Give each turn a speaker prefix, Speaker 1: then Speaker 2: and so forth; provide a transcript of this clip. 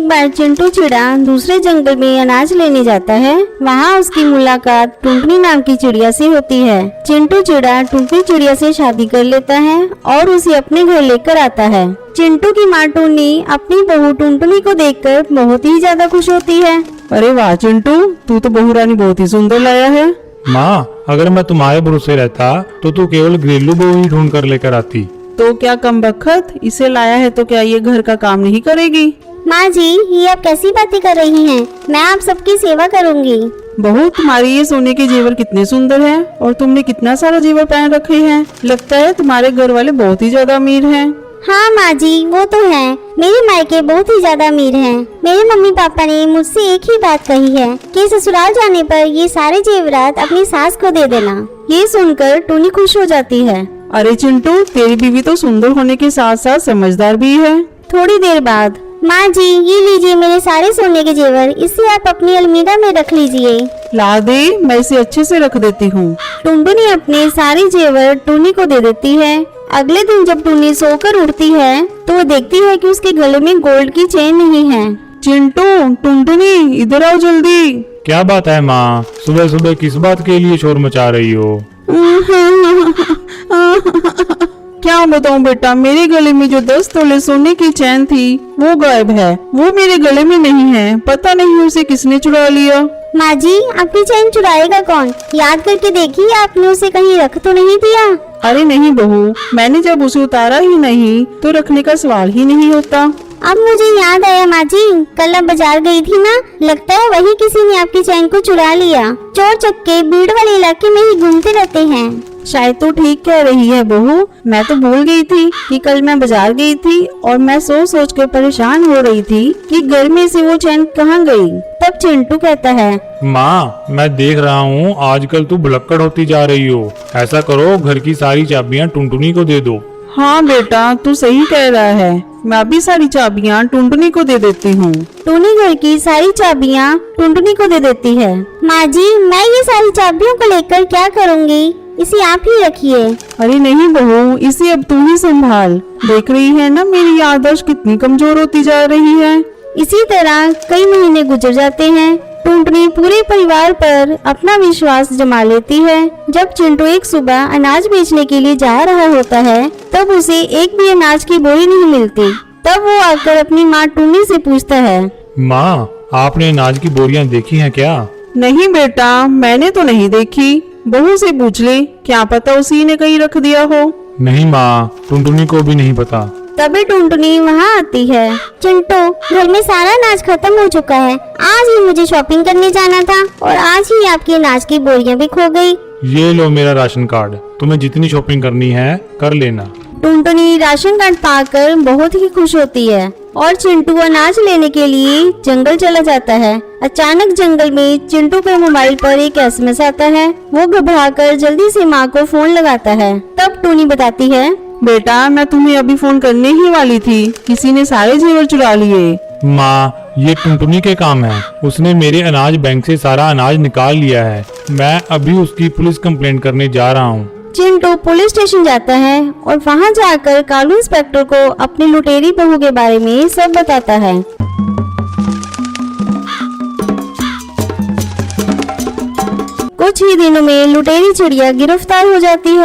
Speaker 1: एक बार चिंटू चिड़ा दूसरे जंगल में अनाज लेने जाता है। वहाँ उसकी मुलाकात टुनटुनी नाम की चिड़िया से होती है। चिंटू चिड़ा टुनटुनी चिड़िया से शादी कर लेता है और उसे अपने घर लेकर आता है। चिंटू की माँ टुन्नी अपनी बहू टुनटुनी को देखकर बहुत ही ज्यादा खुश होती है।
Speaker 2: अरे वाह चिंटू, तू तो बहू रानी बहुत ही सुंदर लाया है।
Speaker 3: माँ, अगर मैं तुम्हारे भरोसे रहता तो तू केवल घरेलू बहू ही ढूंढ कर लेकर आती।
Speaker 2: तो क्या कमबख्त, इसे लाया है तो क्या ये घर का काम नहीं करेगी?
Speaker 1: माँ जी, ये आप कैसी बातें कर रही हैं? मैं आप सबकी सेवा करूँगी।
Speaker 2: बहू, तुम्हारे ये सोने के जेवर कितने सुंदर हैं और तुमने कितना सारा जेवर पहन रखे हैं। लगता है तुम्हारे घर वाले बहुत ही ज्यादा अमीर हैं।
Speaker 1: हाँ माँ जी, वो तो है। मेरे मायके बहुत ही ज्यादा अमीर हैं। मेरे मम्मी पापा ने मुझसे एक ही बात कही है कि ससुराल जाने पर ये सारे जेवरात अपनी सास को दे देना। ये सुनकर टुनी खुश हो जाती है।
Speaker 2: अरे चिंटू, तेरी बीवी तो सुंदर होने के साथ साथ समझदार भी है।
Speaker 1: थोड़ी देर बाद, माँ जी ये लीजिए मेरे सारे सोने के जेवर, इसे आप अपनी अलमीरा में रख लीजिए।
Speaker 2: ला दे, मैं इसे अच्छे से रख देती हूँ।
Speaker 1: टुनटुनी अपने सारे जेवर टुनी को दे देती है। अगले दिन जब टुनी सोकर उठती है तो वो देखती है कि उसके गले में गोल्ड की चेन नहीं है।
Speaker 2: चिंटू, टुनटुनी इधर आओ जल्दी।
Speaker 3: क्या बात है माँ, सुबह सुबह किस बात के लिए शोर मचा रही हो?
Speaker 2: क्या बताऊं बेटा, मेरे गले में जो 10 तोले सोने की चैन थी वो गायब है। वो मेरे गले में नहीं है, पता नहीं उसे किसने चुरा लिया।
Speaker 1: माँ जी, आपकी चैन चुराएगा कौन? याद करके देखिए आपने उसे कहीं रख तो नहीं दिया।
Speaker 2: अरे नहीं बहू, मैंने जब उसे उतारा ही नहीं तो रखने का सवाल ही नहीं होता।
Speaker 1: अब मुझे याद आया माँ जी, कल आप बाजार गई थी ना, लगता है वही किसी ने आपकी चैन को चुरा लिया। चोर चक्के भीड़ वाले इलाके में ही घूमते रहते हैं।
Speaker 2: शायद तो ठीक कह रही है बहू, मैं तो भूल गई थी कि कल मैं बाजार गई थी और मैं सोच सोच कर परेशान हो रही थी कि घर में से वो चैन कहाँ गई।
Speaker 1: तब चिंटू कहता है,
Speaker 3: माँ, मैं देख रहा हूँ आजकल तू भुलक्कड़ होती जा रही हो। ऐसा करो, घर की सारी चाबियाँ टुनटुनी को दे दो।
Speaker 2: हाँ बेटा, तू सही कह रहा है, मैं अभी सारी चाबियाँ टुनटुनी को दे देती हूँ।
Speaker 1: टुनी घर की सारी चाबियाँ टुनटुनी को दे देती है। माँ जी, मैं ये सारी चाबियों को लेकर क्या करूँगी, इसे आप ही रखिए।
Speaker 2: अरे नहीं बहू, इसे अब तू ही संभाल। देख रही है ना मेरी याददाश्त कितनी कमजोर होती जा रही है।
Speaker 1: इसी तरह कई महीने गुजर जाते हैं। टुनटुनी पूरे परिवार पर अपना विश्वास जमा लेती है। जब चिंटू एक सुबह अनाज बेचने के लिए जा रहा होता है तब उसे एक भी अनाज की बोरी नहीं मिलती। तब वो आकर अपनी माँ टुनी से पूछता है,
Speaker 3: माँ, आपने अनाज की बोरियां देखी हैं क्या?
Speaker 2: नहीं बेटा, मैंने तो नहीं देखी। बहू से पूछ ले, क्या पता उसी ने कहीं रख दिया हो।
Speaker 3: नहीं माँ, टुनटुनी को भी नहीं पता।
Speaker 1: तभी टुनटुनी वहाँ आती है। चिंटू, घर में सारा अनाज खत्म हो चुका है। आज ही मुझे शॉपिंग करने जाना था और आज ही आपकी अनाज की बोरियां भी खो गई।
Speaker 3: ये लो मेरा राशन कार्ड, तुम्हें जितनी शॉपिंग करनी है कर लेना।
Speaker 1: टुनटुनी राशन कार्ड पाकर बहुत ही खुश होती है और चिंटू अनाज लेने के लिए जंगल चला जाता है। अचानक जंगल में चिंटू के मोबाइल पर एक SMS आता है। वो घबराकर जल्दी से माँ को फोन लगाता है। तब टुनी बताती है,
Speaker 2: बेटा मैं तुम्हें अभी फोन करने ही वाली थी, किसी ने सारे जेवर चुरा लिए।
Speaker 3: माँ, ये टुनटुनी के काम है। उसने मेरे अनाज बैंक से सारा अनाज निकाल लिया है। मैं अभी उसकी पुलिस कंप्लेंट करने जा रहा हूँ।
Speaker 1: चिंटू पुलिस स्टेशन जाता है और वहाँ जाकर कानून इंस्पेक्टर को अपनी लुटेरी बहू के बारे में सब बताता है। कुछ ही दिनों में लुटेरी चिड़िया गिरफ्तार हो जाती है।